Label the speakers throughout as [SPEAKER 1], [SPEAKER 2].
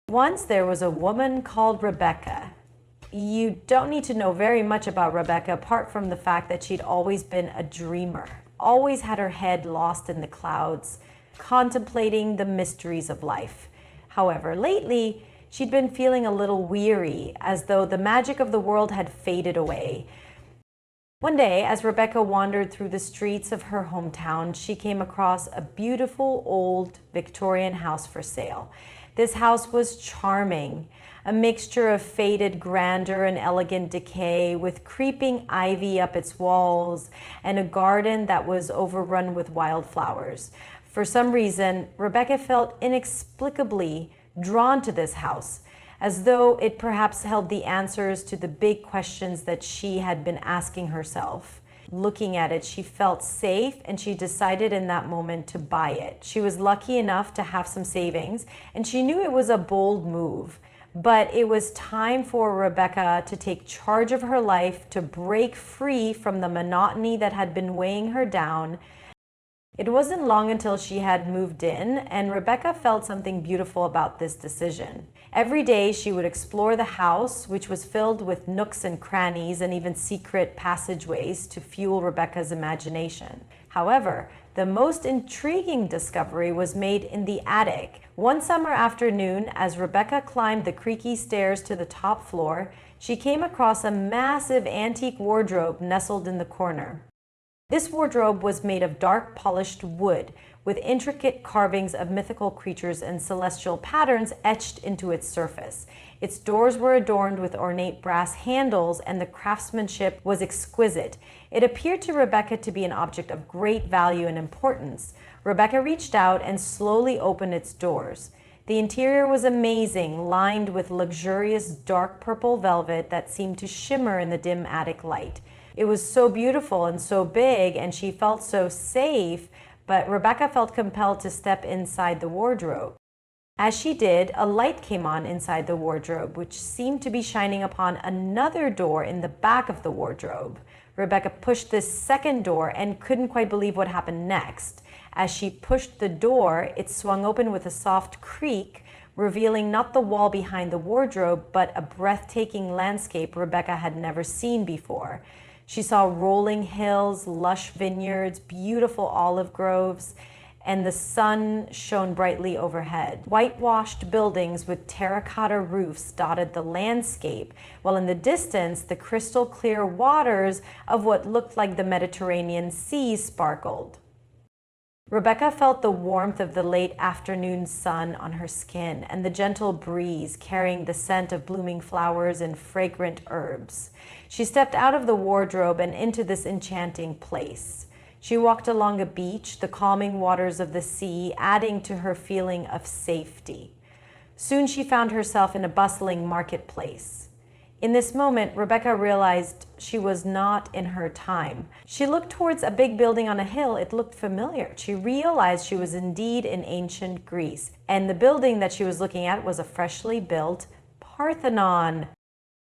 [SPEAKER 1] Once there was a woman called Rebecca. You don't need to know very much about Rebecca apart from the fact that she'd always been a dreamer, always had her head lost in the clouds, contemplating the mysteries of life. However, lately, she'd been feeling a little weary, as though the magic of the world had faded away. One day, as Rebecca wandered through the streets of her hometown, she came across a beautiful old Victorian house for sale. This house was charming, a mixture of faded grandeur and elegant decay, with creeping ivy up its walls and a garden that was overrun with wildflowers. For some reason, Rebecca felt inexplicably drawn to this house, as though it perhaps held the answers to the big questions that she had been asking herself. Looking at it, she felt safe, and she decided in that moment to buy it. She was lucky enough to have some savings, and she knew it was a bold move. But it was time for Rebecca to take charge of her life, to break free from the monotony that had been weighing her down. It wasn't long until she had moved in, and Rebecca felt something beautiful about this decision. Every day she would explore the house, which was filled with nooks and crannies and even secret passageways to fuel Rebecca's imagination. However, the most intriguing discovery was made in the attic. One summer afternoon, as Rebecca climbed the creaky stairs to the top floor, she came across a massive antique wardrobe nestled in the corner. This wardrobe was made of dark polished wood, with intricate carvings of mythical creatures and celestial patterns etched into its surface. Its doors were adorned with ornate brass handles, and the craftsmanship was exquisite. It appeared to Rebecca to be an object of great value and importance. Rebecca reached out and slowly opened its doors. The interior was amazing, lined with luxurious dark purple velvet that seemed to shimmer in the dim attic light. It was so beautiful and so big, and she felt so safe, but Rebecca felt compelled to step inside the wardrobe. As she did, a light came on inside the wardrobe, which seemed to be shining upon another door in the back of the wardrobe. Rebecca pushed this second door and couldn't quite believe what happened next. As she pushed the door, it swung open with a soft creak, revealing not the wall behind the wardrobe, but a breathtaking landscape Rebecca had never seen before. She saw rolling hills, lush vineyards, beautiful olive groves, and the sun shone brightly overhead. Whitewashed buildings with terracotta roofs dotted the landscape, while in the distance, the crystal clear waters of what looked like the Mediterranean Sea sparkled. Rebecca felt the warmth of the late afternoon sun on her skin and the gentle breeze carrying the scent of blooming flowers and fragrant herbs. She stepped out of the wardrobe and into this enchanting place. She walked along a beach, the calming waters of the sea adding to her feeling of safety. Soon she found herself in a bustling marketplace. In this moment, Rebecca realized she was not in her time. She looked towards a big building on a hill. It looked familiar. She realized she was indeed in ancient Greece, and the building that she was looking at was a freshly built Parthenon.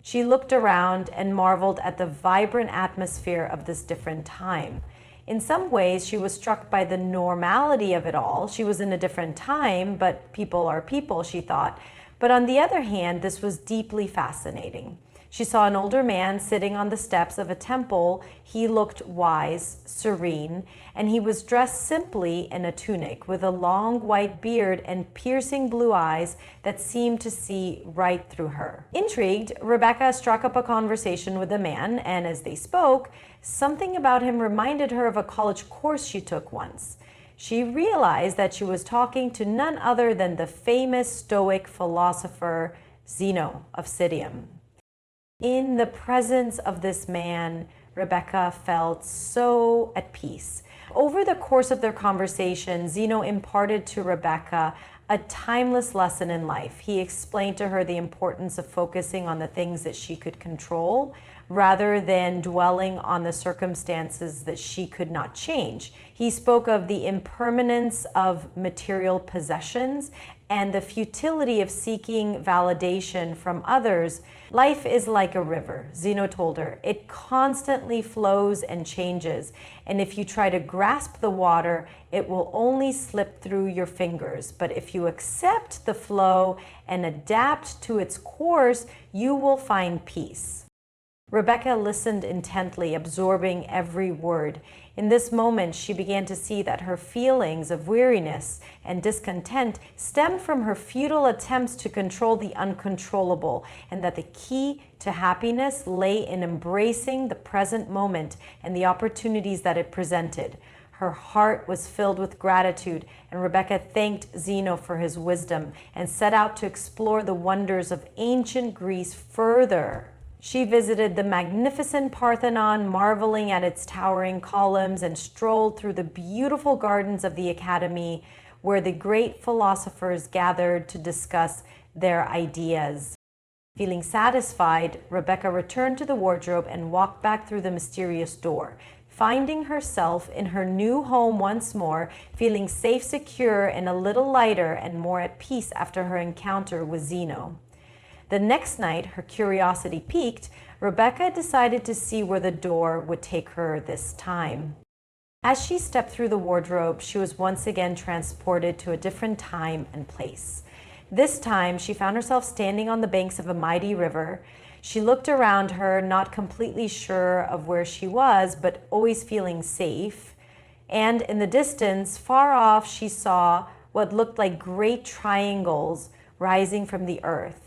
[SPEAKER 1] She looked around and marveled at the vibrant atmosphere of this different time. In some ways, she was struck by the normality of it all. She was in a different time, but people are people, she thought. But on the other hand, this was deeply fascinating. She saw an older man sitting on the steps of a temple. He looked wise, serene, and he was dressed simply in a tunic with a long white beard and piercing blue eyes that seemed to see right through her. Intrigued, Rebecca struck up a conversation with the man, and as they spoke, something about him reminded her of a college course she took once. She realized that she was talking to none other than the famous Stoic philosopher Zeno of Citium. In the presence of this man, Rebecca felt so at peace. Over the course of their conversation, Zeno imparted to Rebecca a timeless lesson in life. He explained to her the importance of focusing on the things that she could control rather than dwelling on the circumstances that she could not change. He spoke of the impermanence of material possessions and the futility of seeking validation from others. Life is like a river, Zeno told her. It constantly flows and changes, and if you try to grasp the water, it will only slip through your fingers. But if you accept the flow and adapt to its course, you will find peace. Rebecca listened intently, absorbing every word. In this moment, she began to see that her feelings of weariness and discontent stemmed from her futile attempts to control the uncontrollable, and that the key to happiness lay in embracing the present moment and the opportunities that it presented. Her heart was filled with gratitude, and Rebecca thanked Zeno for his wisdom and set out to explore the wonders of ancient Greece further. She visited the magnificent Parthenon, marveling at its towering columns, and strolled through the beautiful gardens of the Academy, where the great philosophers gathered to discuss their ideas. Feeling satisfied, Rebecca returned to the wardrobe and walked back through the mysterious door, finding herself in her new home once more, feeling safe, secure, and a little lighter and more at peace after her encounter with Zeno. The next night, her curiosity piqued, Rebecca decided to see where the door would take her this time. As she stepped through the wardrobe, she was once again transported to a different time and place. This time, she found herself standing on the banks of a mighty river. She looked around her, not completely sure of where she was, but always feeling safe. And in the distance, far off, she saw what looked like great triangles rising from the earth.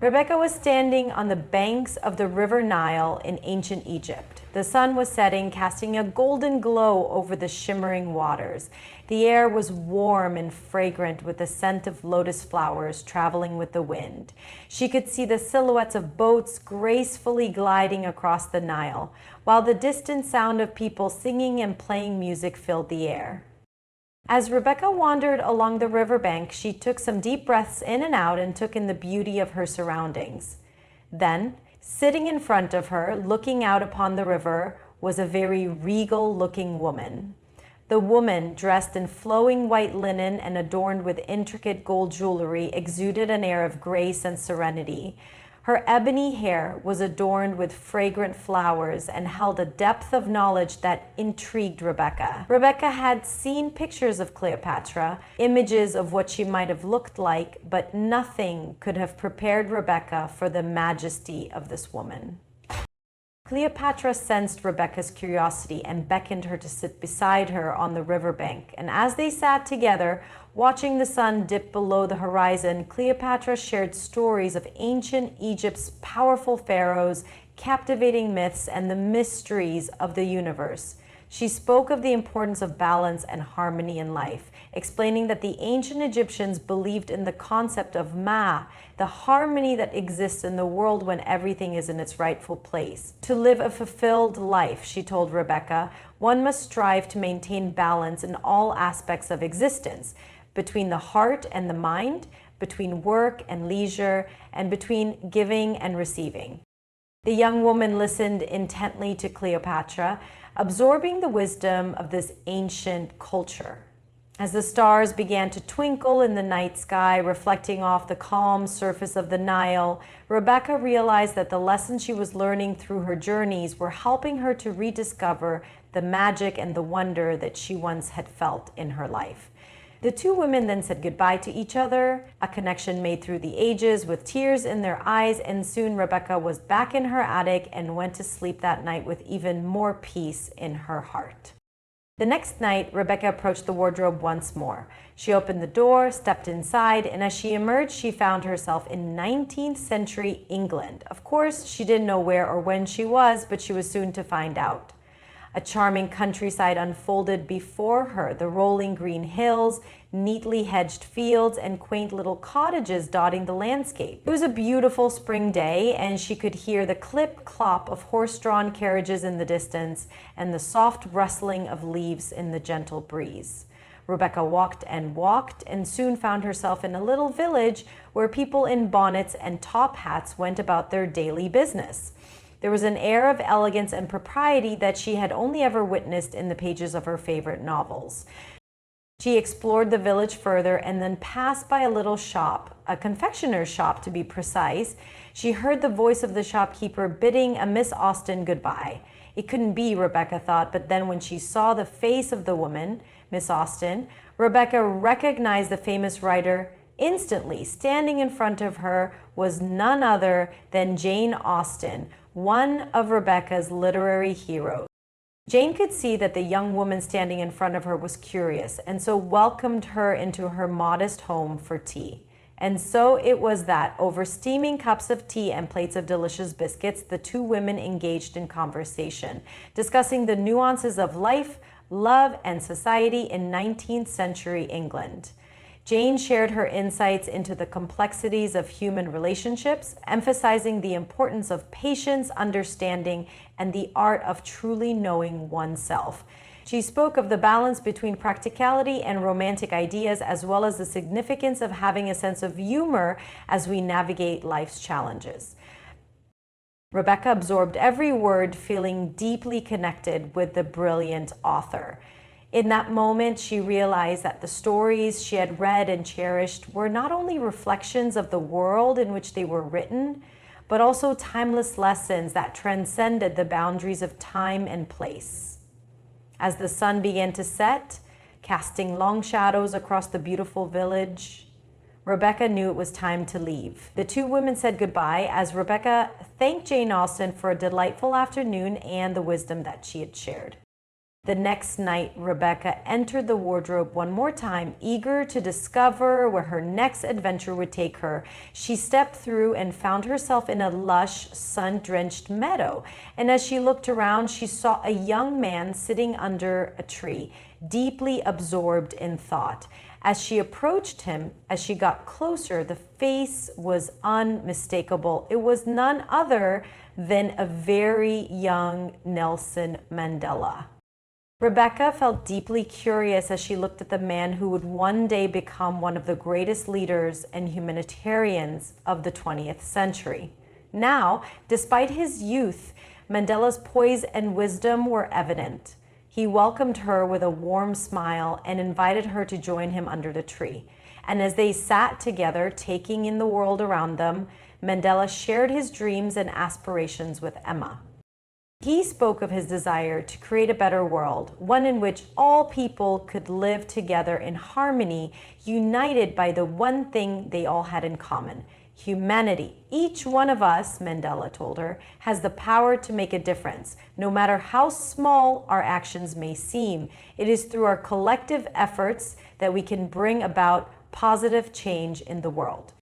[SPEAKER 1] Rebecca was standing on the banks of the river Nile in ancient Egypt. The sun was setting, casting a golden glow over the shimmering waters. The air was warm and fragrant with the scent of lotus flowers traveling with the wind. She could see the silhouettes of boats gracefully gliding across the Nile, while the distant sound of people singing and playing music filled the air. As Rebecca wandered along the riverbank, she took some deep breaths in and out and took in the beauty of her surroundings. Then, sitting in front of her, looking out upon the river, was a very regal-looking woman. The woman, dressed in flowing white linen and adorned with intricate gold jewelry, exuded an air of grace and serenity. Her ebony hair was adorned with fragrant flowers and held a depth of knowledge that intrigued Rebecca. Rebecca had seen pictures of Cleopatra, images of what she might have looked like, but nothing could have prepared Rebecca for the majesty of this woman. Cleopatra sensed Rebecca's curiosity and beckoned her to sit beside her on the riverbank. And as they sat together, watching the sun dip below the horizon, Cleopatra shared stories of ancient Egypt's powerful pharaohs, captivating myths, and the mysteries of the universe. She spoke of the importance of balance and harmony in life, explaining that the ancient Egyptians believed in the concept of Ma, the harmony that exists in the world when everything is in its rightful place. To live a fulfilled life, she told Rebecca, one must strive to maintain balance in all aspects of existence, between the heart and the mind, between work and leisure, and between giving and receiving. The young woman listened intently to Cleopatra, absorbing the wisdom of this ancient culture. As the stars began to twinkle in the night sky, reflecting off the calm surface of the Nile, Rebecca realized that the lessons she was learning through her journeys were helping her to rediscover the magic and the wonder that she once had felt in her life. The two women then said goodbye to each other, a connection made through the ages with tears in their eyes, and soon Rebecca was back in her attic and went to sleep that night with even more peace in her heart. The next night, Rebecca approached the wardrobe once more. She opened the door, stepped inside, and as she emerged, she found herself in 19th century England. Of course, she didn't know where or when she was, but she was soon to find out. A charming countryside unfolded before her, the rolling green hills, neatly hedged fields, and quaint little cottages dotting the landscape. It was a beautiful spring day, and she could hear the clip-clop of horse-drawn carriages in the distance and the soft rustling of leaves in the gentle breeze. Rebecca walked and soon found herself in a little village where people in bonnets and top hats went about their daily business. There was an air of elegance and propriety that she had only ever witnessed in the pages of her favorite novels. She explored the village further and then passed by a little shop, a confectioner's shop to be precise. She heard the voice of the shopkeeper bidding a Miss Austen goodbye. It couldn't be, Rebecca thought, but then when she saw the face of the woman, Miss Austen, Rebecca recognized the famous writer instantly. Standing in front of her was none other than Jane Austen, one of Rebecca's literary heroes. Jane could see that the young woman standing in front of her was curious, and so welcomed her into her modest home for tea. And so it was that, over steaming cups of tea and plates of delicious biscuits, the two women engaged in conversation, discussing the nuances of life, love, and society in 19th century England. Jane shared her insights into the complexities of human relationships, emphasizing the importance of patience, understanding, and the art of truly knowing oneself. She spoke of the balance between practicality and romantic ideas, as well as the significance of having a sense of humor as we navigate life's challenges. Rebecca absorbed every word, feeling deeply connected with the brilliant author. In that moment, she realized that the stories she had read and cherished were not only reflections of the world in which they were written, but also timeless lessons that transcended the boundaries of time and place. As the sun began to set, casting long shadows across the beautiful village, Rebecca knew it was time to leave. The two women said goodbye as Rebecca thanked Jane Austen for a delightful afternoon and the wisdom that she had shared. The next night, Rebecca entered the wardrobe one more time, eager to discover where her next adventure would take her. She stepped through and found herself in a lush, sun-drenched meadow. And as she looked around, she saw a young man sitting under a tree, deeply absorbed in thought. As she approached him, as she got closer, the face was unmistakable. It was none other than a very young Nelson Mandela. Rebecca felt deeply curious as she looked at the man who would one day become one of the greatest leaders and humanitarians of the 20th century. Now, despite his youth, Mandela's poise and wisdom were evident. He welcomed her with a warm smile and invited her to join him under the tree. And as they sat together, taking in the world around them, Mandela shared his dreams and aspirations with Emma. He spoke of his desire to create a better world, one in which all people could live together in harmony, united by the one thing they all had in common: humanity. Each one of us, Mandela told her, has the power to make a difference. No matter how small our actions may seem, it is through our collective efforts that we can bring about positive change in the world.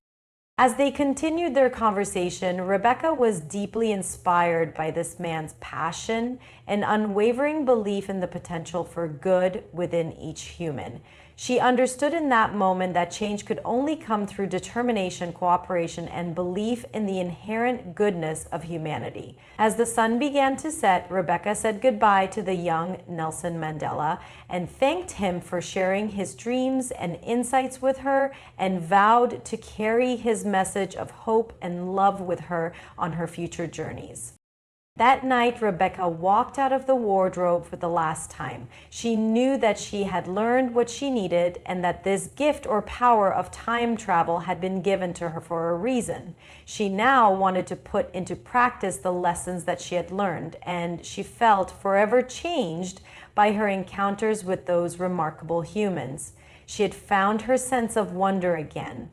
[SPEAKER 1] As they continued their conversation, Rebecca was deeply inspired by this man's passion and unwavering belief in the potential for good within each human. She understood in that moment that change could only come through determination, cooperation, and belief in the inherent goodness of humanity. As the sun began to set, Rebecca said goodbye to the young Nelson Mandela and thanked him for sharing his dreams and insights with her, and vowed to carry his message of hope and love with her on her future journeys. That night, Rebecca walked out of the wardrobe for the last time. She knew that she had learned what she needed, and that this gift or power of time travel had been given to her for a reason. She now wanted to put into practice the lessons that she had learned, and she felt forever changed by her encounters with those remarkable humans. She had found her sense of wonder again.